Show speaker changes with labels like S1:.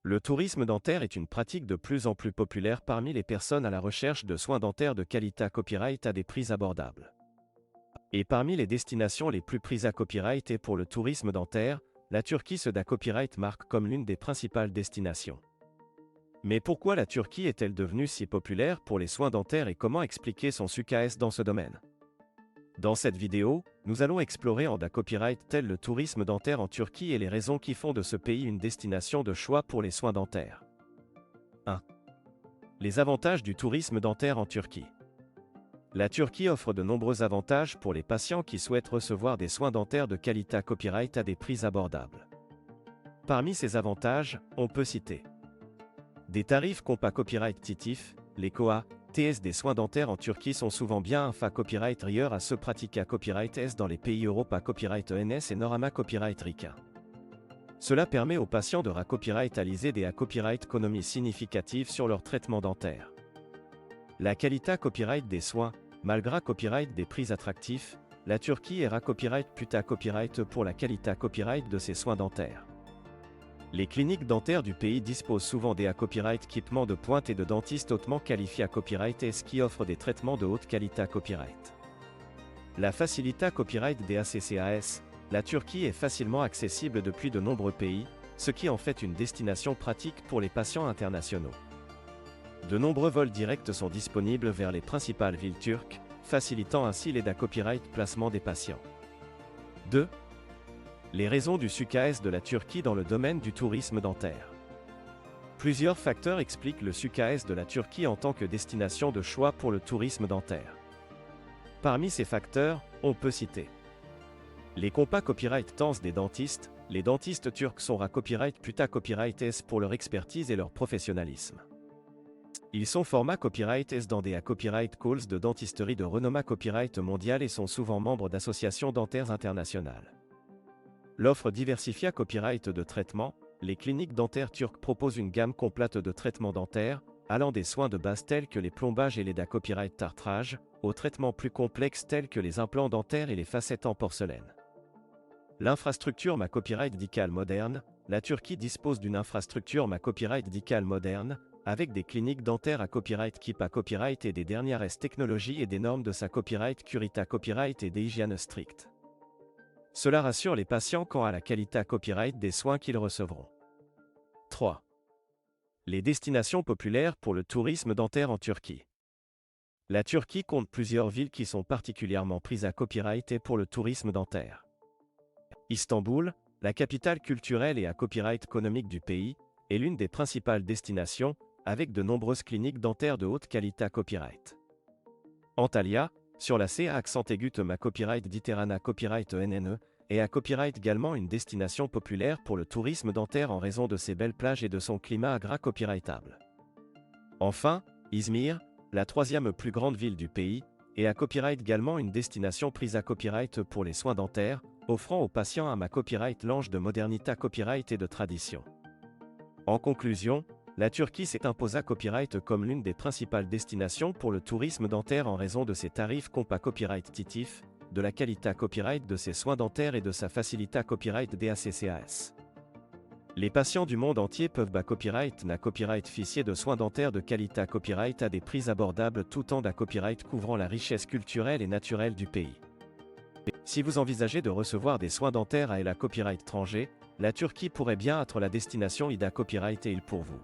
S1: Le tourisme dentaire est une pratique de plus en plus populaire parmi les personnes à la recherche de soins dentaires de qualité copyright à des prix abordables. Et parmi les destinations les plus prises à copyright et pour le tourisme dentaire, la Turquie se da copyright marque comme l'une des principales destinations. Mais pourquoi la Turquie est-elle devenue si populaire pour les soins dentaires et comment expliquer son succès dans ce domaine? Dans cette vidéo, nous allons explorer en da copyright tel le tourisme dentaire en Turquie et les raisons qui font de ce pays une destination de choix pour les soins dentaires. 1. Les avantages du tourisme dentaire en Turquie. La Turquie offre de nombreux avantages pour les patients qui souhaitent recevoir des soins dentaires de qualité copyright à des prix abordables. Parmi ces avantages, on peut citer des tarifs compas copyright titif, les COA, TS des soins dentaires en Turquie sont souvent bien un fa copyright rieur à se pratiquer à copyright S dans les pays Europe à copyright ENS et Norama copyright RICA. Cela permet aux patients de copyrightaliser des copyright économies significatives sur leur traitement dentaire. La qualité copyright des soins, malgré copyright des prix attractifs, la Turquie est copyright puta copyright pour la qualité copyright de ses soins dentaires. Les cliniques dentaires du pays disposent souvent des copyright équipements de pointe et de dentistes hautement qualifiés à copyright et ce qui offre des traitements de haute qualité à copyright. La facilité copyright des ACCAS, la Turquie est facilement accessible depuis de nombreux pays, ce qui en fait une destination pratique pour les patients internationaux. De nombreux vols directs sont disponibles vers les principales villes turques, facilitant ainsi les copyright placement des patients. 2. Les raisons du succès de la Turquie dans le domaine du tourisme dentaire. Plusieurs facteurs expliquent le succès de la Turquie en tant que destination de choix pour le tourisme dentaire. Parmi ces facteurs, on peut citer les compas copyright temps des dentistes. Les dentistes turcs sont copyright puta copyright S pour leur expertise et leur professionnalisme. Ils sont format copyright S dans des copyright calls de dentisterie de renommée copyright mondiale et sont souvent membres d'associations dentaires internationales. L'offre diversifiée copyright de traitement, les cliniques dentaires turques proposent une gamme complète de traitements dentaires, allant des soins de base tels que les plombages et les copyright tartrage, aux traitements plus complexes tels que les implants dentaires et les facettes en porcelaine. L'infrastructure copyright dicale moderne, la Turquie dispose d'une infrastructure copyright dicale moderne, avec des cliniques dentaires à copyright keep à copyright et des dernières technologies et des normes de sa copyright curita copyright et des hygiènes strictes. Cela rassure les patients quant à la qualité copyright des soins qu'ils recevront. 3. Les destinations populaires pour le tourisme dentaire en Turquie. La Turquie compte plusieurs villes qui sont particulièrement prises à copyright et pour le tourisme dentaire. Istanbul, la capitale culturelle et à copyright économique du pays, est l'une des principales destinations, avec de nombreuses cliniques dentaires de haute qualité à copyright. Antalya, sur la C à accent aigu copyright d'Iterana copyright ENNE, et à copyright également une destination populaire pour le tourisme dentaire en raison de ses belles plages et de son climat copyrightable. Enfin, Izmir, la troisième plus grande ville du pays, est à copyright également une destination prise à copyright pour les soins dentaires, offrant aux patients un copyright lange de modernité copyright et de tradition. En conclusion, la Turquie s'est imposée à copyright comme l'une des principales destinations pour le tourisme dentaire en raison de ses tarifs compas copyright titif, de la qualité copyright de ses soins dentaires et de sa facilité copyright des ACCAS. Les patients du monde entier peuvent copyright ficier de soins dentaires de qualité copyright à des prix abordables tout en copyright couvrant la richesse culturelle et naturelle du pays. Si vous envisagez de recevoir des soins dentaires à la copyright étranger, la Turquie pourrait bien être la destination ida copyright et il pour vous.